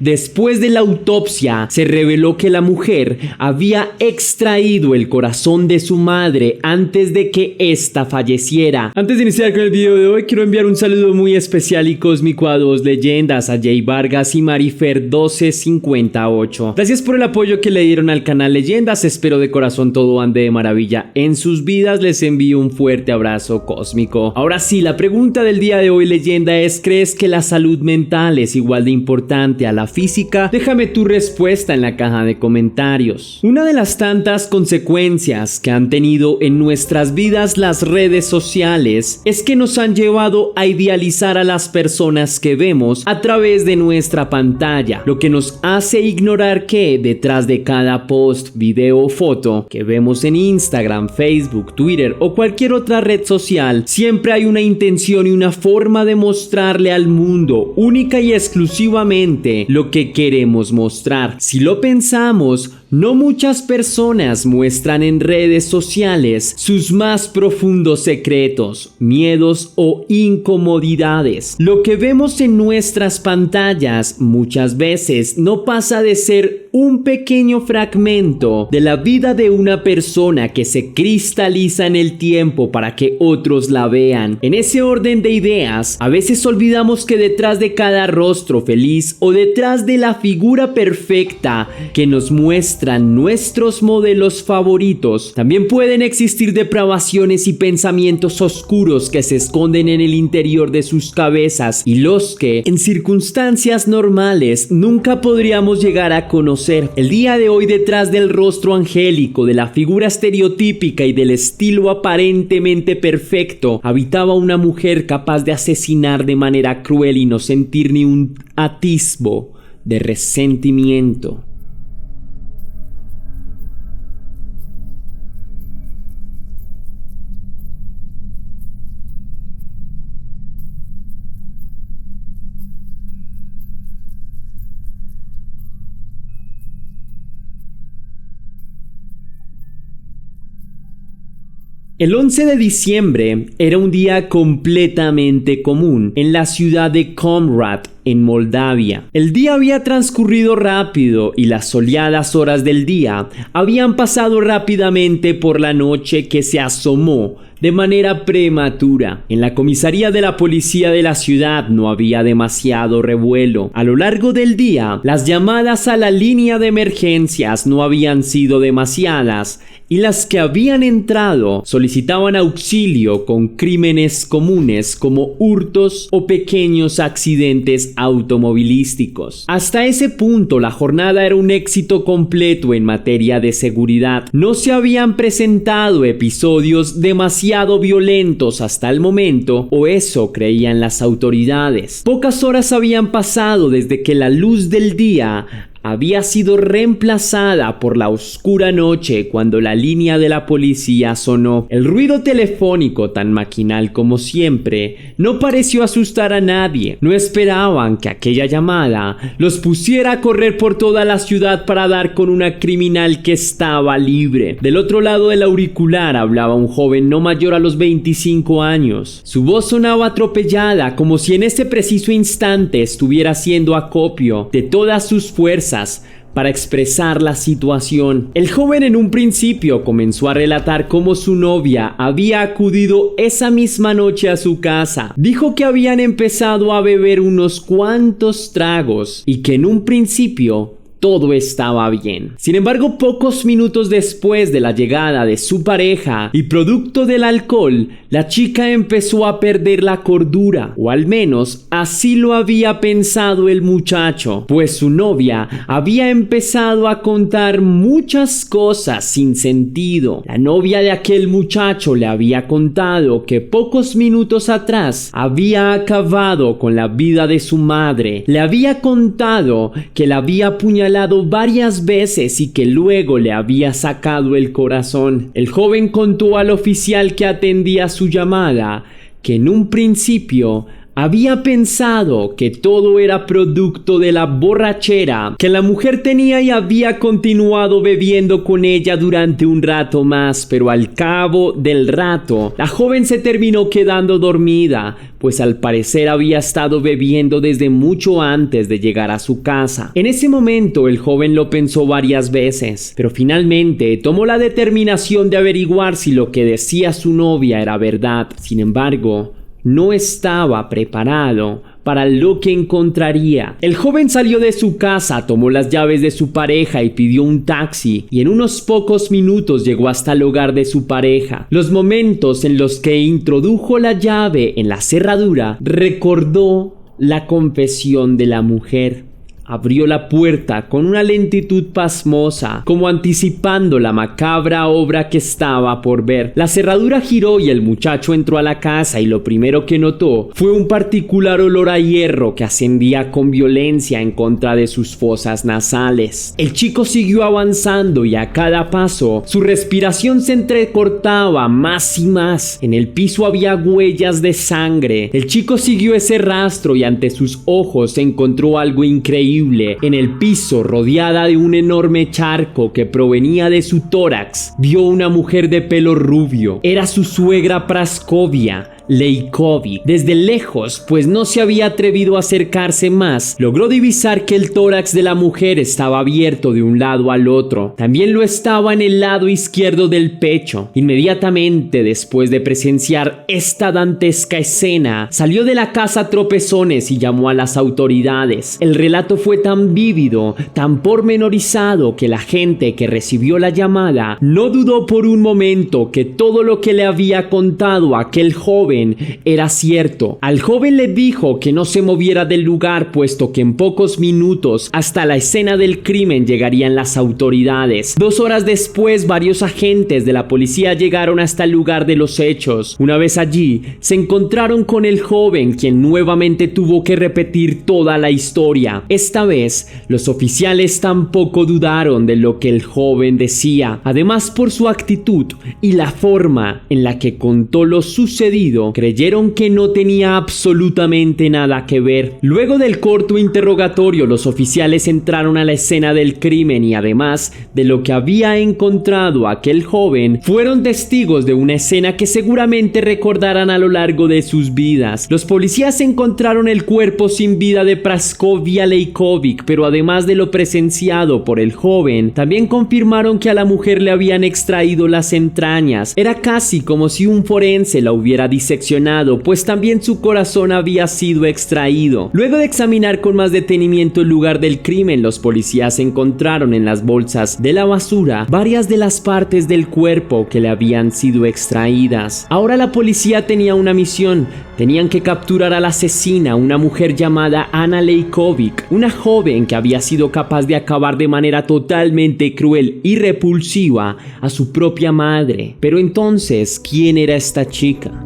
Después de la autopsia, se reveló que la mujer había extraído el corazón de su madre antes de que ésta falleciera. Antes de iniciar con el video de hoy, quiero enviar un saludo muy especial y cósmico a dos leyendas, a Jay Vargas y Marifer 1258. Gracias por el apoyo que le dieron al canal Leyendas, espero de corazón todo ande de maravilla en sus vidas, les envío un fuerte abrazo cósmico. Ahora sí, la pregunta del día de hoy, leyenda, es: ¿crees que la salud mental es igual de importante a la física? Déjame tu respuesta en la caja de comentarios. Una de las tantas consecuencias que han tenido en nuestras vidas las redes sociales es que nos han llevado a idealizar a las personas que vemos a través de nuestra pantalla, lo que nos hace ignorar que detrás de cada post, video o foto que vemos en Instagram, Facebook, Twitter o cualquier otra red social, siempre hay una intención y una forma de mostrarle al mundo única y exclusivamente lo que queremos mostrar. Si lo pensamos, no muchas personas muestran en redes sociales sus más profundos secretos, miedos o incomodidades. Lo que vemos en nuestras pantallas muchas veces no pasa de ser un pequeño fragmento de la vida de una persona que se cristaliza en el tiempo para que otros la vean. En ese orden de ideas, a veces olvidamos que detrás de cada rostro feliz o detrás de la figura perfecta que nos muestran nuestros modelos favoritos, también pueden existir depravaciones y pensamientos oscuros que se esconden en el interior de sus cabezas y los que, en circunstancias normales, nunca podríamos llegar a conocer. El día de hoy, detrás del rostro angélico, de la figura estereotípica y del estilo aparentemente perfecto, habitaba una mujer capaz de asesinar de manera cruel y no sentir ni un atisbo de resentimiento. El 11 de diciembre era un día completamente común en la ciudad de Comrad, en Moldavia. El día había transcurrido rápido y las soleadas horas del día habían pasado rápidamente por la noche que se asomó de manera prematura. En la comisaría de la policía de la ciudad no había demasiado revuelo. A lo largo del día, las llamadas a la línea de emergencias no habían sido demasiadas y las que habían entrado solicitaban auxilio con crímenes comunes como hurtos o pequeños accidentes automovilísticos. Hasta ese punto, la jornada era un éxito completo en materia de seguridad. No se habían presentado episodios demasiado violentos hasta el momento, o eso creían las autoridades. Pocas horas habían pasado desde que la luz del día había sido reemplazada por la oscura noche cuando la línea de la policía sonó. El ruido telefónico, tan maquinal como siempre, no pareció asustar a nadie. No esperaban que aquella llamada los pusiera a correr por toda la ciudad para dar con una criminal que estaba libre. Del otro lado del auricular hablaba un joven no mayor a los 25 años. Su voz sonaba atropellada, como si en ese preciso instante estuviera haciendo acopio de todas sus fuerzas para expresar la situación. El joven en un principio comenzó a relatar cómo su novia había acudido esa misma noche a su casa. Dijo que habían empezado a beber unos cuantos tragos y que en un principio todo estaba bien. Sin embargo, pocos minutos después de la llegada de su pareja y producto del alcohol, la chica empezó a perder la cordura, o al menos así lo había pensado el muchacho, pues su novia había empezado a contar muchas cosas sin sentido. La novia de aquel muchacho le había contado que pocos minutos atrás había acabado con la vida de su madre. Le había contado que la había apuñalado varias veces y que luego le había sacado el corazón. El joven contó al oficial que atendía su llamada que en un principio Había pensado que todo era producto de la borrachera que la mujer tenía y había continuado bebiendo con ella durante un rato más, pero al cabo del rato, la joven se terminó quedando dormida, pues al parecer había estado bebiendo desde mucho antes de llegar a su casa. En ese momento el joven lo pensó varias veces, pero finalmente tomó la determinación de averiguar si lo que decía su novia era verdad. Sin embargo, no estaba preparado para lo que encontraría. El joven salió de su casa, tomó las llaves de su pareja y pidió un taxi, y en unos pocos minutos llegó hasta el hogar de su pareja. Los momentos en los que introdujo la llave en la cerradura, recordó la confesión de la mujer. Abrió la puerta con una lentitud pasmosa, como anticipando la macabra obra que estaba por ver. La cerradura giró y el muchacho entró a la casa, y lo primero que notó fue un particular olor a hierro que ascendía con violencia en contra de sus fosas nasales. El chico siguió avanzando y a cada paso su respiración se entrecortaba más y más. En el piso había huellas de sangre. El chico siguió ese rastro y ante sus ojos encontró algo increíble. En el piso, rodeada de un enorme charco que provenía de su tórax, vio una mujer de pelo rubio. Era su suegra Praskovia Leikovic. Desde lejos, pues no se había atrevido a acercarse más, logró divisar que el tórax de la mujer estaba abierto de un lado al otro. También lo estaba en el lado izquierdo del pecho. Inmediatamente después de presenciar esta dantesca escena, salió de la casa a tropezones y llamó a las autoridades. El relato fue tan vívido, tan pormenorizado, que la gente que recibió la llamada no dudó por un momento que todo lo que le había contado aquel joven era cierto. Al joven le dijo que no se moviera del lugar, puesto que en pocos minutos hasta la escena del crimen llegarían las autoridades. 2 horas después, varios agentes de la policía llegaron hasta el lugar de los hechos. Una vez allí, se encontraron con el joven, quien nuevamente tuvo que repetir toda la historia. Esta vez, los oficiales tampoco dudaron de lo que el joven decía. Además, por su actitud y la forma en la que contó lo sucedido, creyeron que no tenía absolutamente nada que ver. Luego del corto interrogatorio, los oficiales entraron a la escena del crimen y, además de lo que había encontrado aquel joven, fueron testigos de una escena que seguramente recordarán a lo largo de sus vidas. Los policías encontraron el cuerpo sin vida de Praskovia Leikovic, pero además de lo presenciado por el joven, también confirmaron que a la mujer le habían extraído las entrañas. Era casi como si un forense la hubiera diseccionado, pues también su corazón había sido extraído. Luego de examinar con más detenimiento el lugar del crimen, los policías encontraron en las bolsas de la basura varias de las partes del cuerpo que le habían sido extraídas. Ahora la policía tenía una misión. Tenían que capturar a la asesina, una mujer llamada Anna Leikovic, una joven que había sido capaz de acabar de manera totalmente cruel y repulsiva a su propia madre. Pero entonces, ¿quién era esta chica?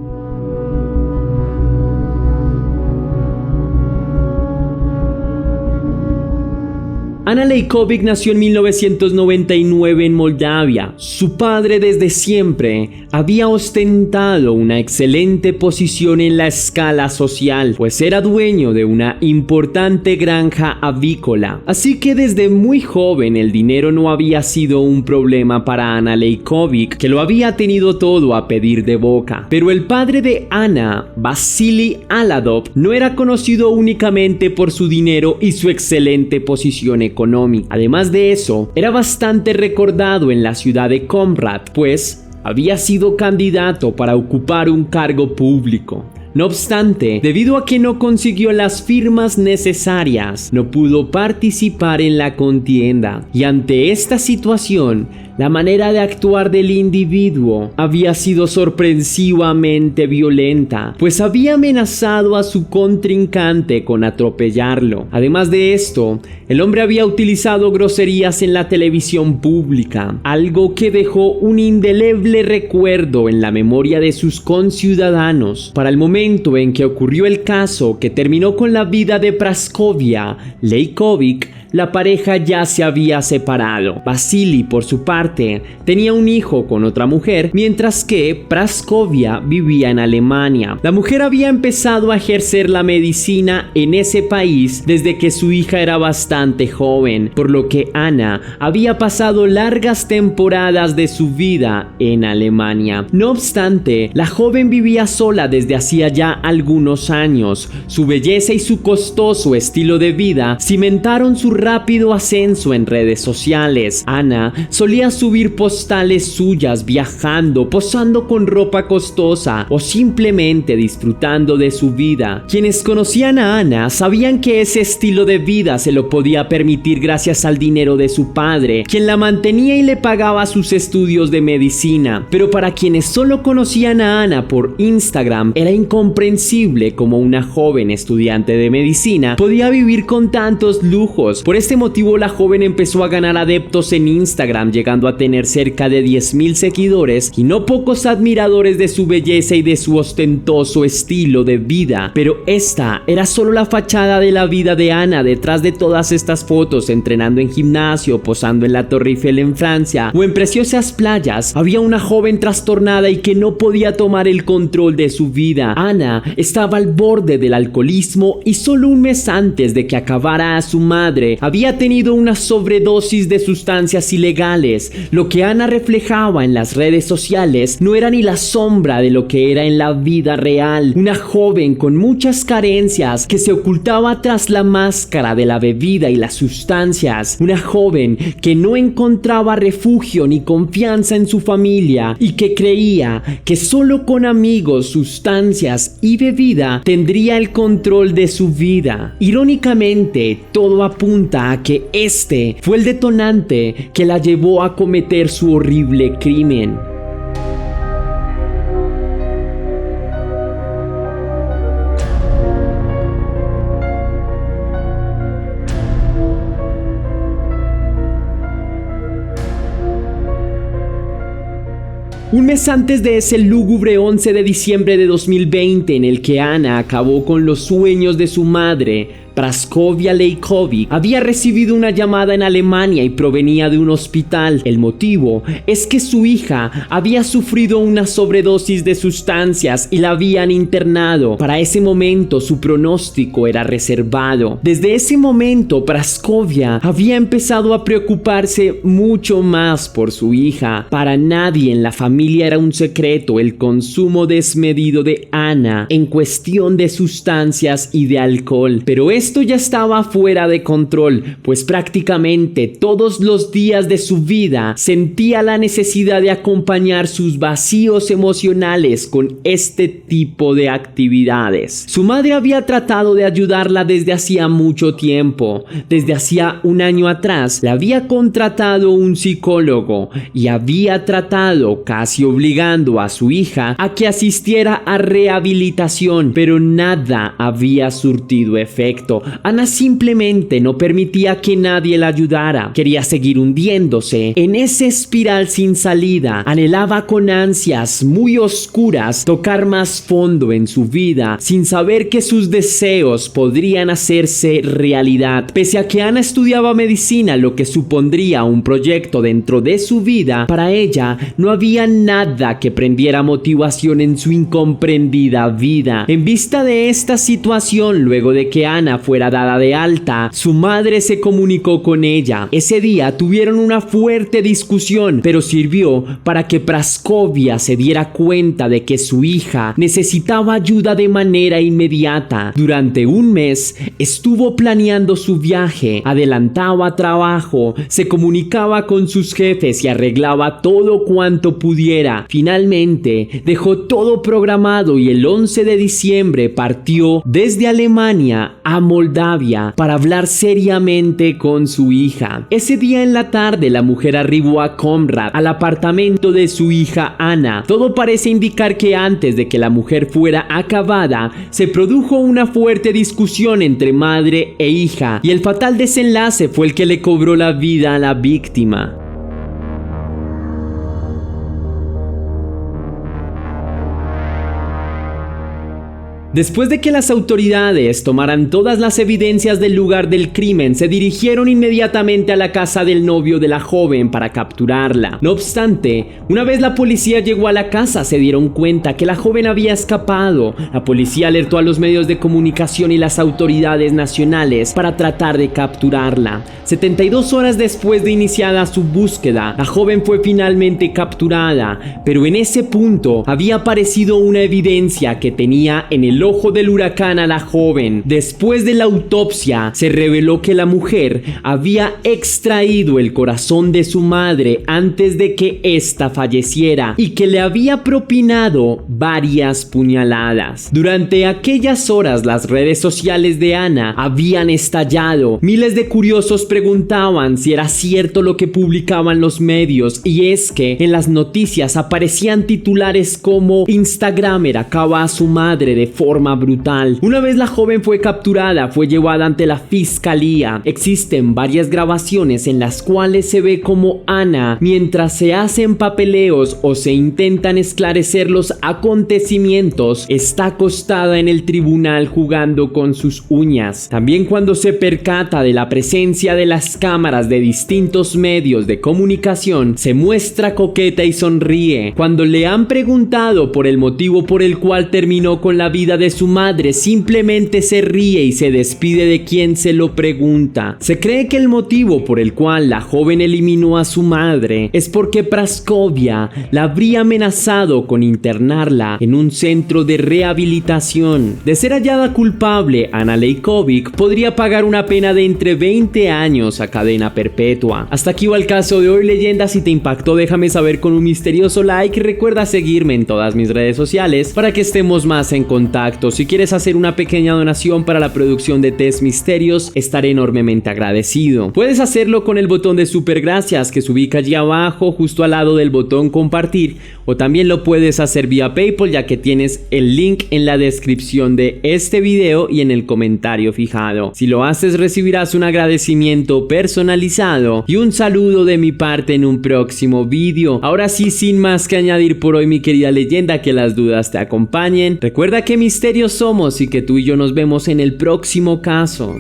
Anna Leikovic nació en 1999 en Moldavia. Su padre desde siempre había ostentado una excelente posición en la escala social, pues era dueño de una importante granja avícola. Así que desde muy joven el dinero no había sido un problema para Anna Leikovic, que lo había tenido todo a pedir de boca. Pero el padre de Anna, Vasily Aladov, no era conocido únicamente por su dinero y su excelente posición económica. Además de eso, era bastante recordado en la ciudad de Comrat, pues había sido candidato para ocupar un cargo público. No obstante, debido a que no consiguió las firmas necesarias, no pudo participar en la contienda. Y ante esta situación, la manera de actuar del individuo había sido sorpresivamente violenta, pues había amenazado a su contrincante con atropellarlo. Además de esto, el hombre había utilizado groserías en la televisión pública, algo que dejó un indeleble recuerdo en la memoria de sus conciudadanos. Para el momento en que ocurrió el caso que terminó con la vida de Praskovia Leikovic, la pareja ya se había separado. Vasily, por su parte, tenía un hijo con otra mujer, mientras que Praskovia vivía en Alemania. La mujer había empezado a ejercer la medicina en ese país desde que su hija era bastante joven, por lo que Ana había pasado largas temporadas de su vida en Alemania. No obstante, la joven vivía sola desde hacía ya algunos años. Su belleza y su costoso estilo de vida cimentaron su rápido ascenso en redes sociales. Ana solía subir postales suyas viajando, posando con ropa costosa o simplemente disfrutando de su vida. Quienes conocían a Ana sabían que ese estilo de vida se lo podía permitir gracias al dinero de su padre, quien la mantenía y le pagaba sus estudios de medicina. Pero para quienes solo conocían a Ana por Instagram, era incomprensible cómo una joven estudiante de medicina podía vivir con tantos lujos. Por este motivo, la joven empezó a ganar adeptos en Instagram, llegando a tener cerca de 10,000 seguidores y no pocos admiradores de su belleza y de su ostentoso estilo de vida. Pero esta era solo la fachada de la vida de Ana. Detrás de todas estas fotos, entrenando en gimnasio, posando en la Torre Eiffel en Francia o en preciosas playas, había una joven trastornada y que no podía tomar el control de su vida. Ana estaba al borde del alcoholismo y solo un mes antes de que acabara a su madre, había tenido una sobredosis de sustancias ilegales. Lo que Ana reflejaba en las redes sociales no era ni la sombra de lo que era en la vida real. Una joven con muchas carencias que se ocultaba tras la máscara de la bebida y las sustancias. Una joven que no encontraba refugio ni confianza en su familia y que creía que solo con amigos, sustancias y bebida tendría el control de su vida. Irónicamente, todo apunta a que este fue el detonante que la llevó a cometer su horrible crimen. Un mes antes de ese lúgubre 11 de diciembre de 2020 en el que Ana acabó con los sueños de su madre, Praskovia Leikovic había recibido una llamada en Alemania y provenía de un hospital. El motivo es que su hija había sufrido una sobredosis de sustancias y la habían internado. Para ese momento su pronóstico era reservado. Desde ese momento Praskovia había empezado a preocuparse mucho más por su hija. Para nadie en la familia era un secreto el consumo desmedido de Ana en cuestión de sustancias y de alcohol, pero esto ya estaba fuera de control, pues prácticamente todos los días de su vida sentía la necesidad de acompañar sus vacíos emocionales con este tipo de actividades. Su madre había tratado de ayudarla desde hacía mucho tiempo. Desde hacía un año atrás le había contratado un psicólogo y había tratado, casi obligando a su hija a que asistiera a rehabilitación, pero nada había surtido efecto. Ana simplemente no permitía que nadie la ayudara. Quería seguir hundiéndose en esa espiral sin salida. Anhelaba con ansias muy oscuras tocar más fondo en su vida, sin saber que sus deseos podrían hacerse realidad. Pese a que Ana estudiaba medicina, lo que supondría un proyecto dentro de su vida, para ella no había nada que prendiera motivación en su incomprendida vida. En vista de esta situación, luego de que Ana fuera dada de alta, su madre se comunicó con ella. Ese día tuvieron una fuerte discusión, pero sirvió para que Praskovia se diera cuenta de que su hija necesitaba ayuda de manera inmediata. Durante un mes estuvo planeando su viaje, adelantaba trabajo, se comunicaba con sus jefes y arreglaba todo cuanto pudiera. Finalmente dejó todo programado y el 11 de diciembre partió desde Alemania a Moldavia para hablar seriamente con su hija. Ese día en la tarde la mujer arribó a Comrad, al apartamento de su hija Ana. Todo parece indicar que antes de que la mujer fuera acabada, se produjo una fuerte discusión entre madre e hija y el fatal desenlace fue el que le cobró la vida a la víctima. Después de que las autoridades tomaran todas las evidencias del lugar del crimen, se dirigieron inmediatamente a la casa del novio de la joven para capturarla. No obstante, una vez la policía llegó a la casa, se dieron cuenta que la joven había escapado. La policía alertó a los medios de comunicación y las autoridades nacionales para tratar de capturarla. 72 horas después de iniciada su búsqueda, la joven fue finalmente capturada, pero en ese punto había aparecido una evidencia que tenía en el ojo del huracán a la joven. Después de la autopsia, se reveló que la mujer había extraído el corazón de su madre antes de que ésta falleciera y que le había propinado varias puñaladas. Durante aquellas horas, las redes sociales de Ana habían estallado. Miles de curiosos preguntaban si era cierto lo que publicaban los medios, y es que en las noticias aparecían titulares como "Instagramer acaba a su madre de forma brutal". Una vez la joven fue capturada, fue llevada ante la fiscalía. Existen varias grabaciones en las cuales se ve como Ana, mientras se hacen papeleos o se intentan esclarecer los acontecimientos, está acostada en el tribunal jugando con sus uñas. También cuando se percata de la presencia de las cámaras de distintos medios de comunicación, se muestra coqueta y sonríe. Cuando le han preguntado por el motivo por el cual terminó con la vida de su madre, simplemente se ríe y se despide de quien se lo pregunta. Se cree que el motivo por el cual la joven eliminó a su madre es porque Praskovia la habría amenazado con internarla en un centro de rehabilitación. De ser hallada culpable, Ana Lejkovic podría pagar una pena de entre 20 años a cadena perpetua. Hasta aquí va el caso de hoy, leyenda. Si te impactó, déjame saber con un misterioso like y recuerda seguirme en todas mis redes sociales para que estemos más en contacto. Si quieres hacer una pequeña donación para la producción de Test Misterios, estaré enormemente agradecido. Puedes hacerlo con el botón de super gracias que se ubica allí abajo, justo al lado del botón compartir, o también lo puedes hacer vía PayPal, ya que tienes el link en la descripción de este video y en el comentario fijado. Si lo haces, recibirás un agradecimiento personalizado y un saludo de mi parte en un próximo vídeo. Ahora sí, sin más que añadir por hoy, mi querida leyenda, que las dudas te acompañen. Recuerda que misterios somos y que tú y yo nos vemos en el próximo caso.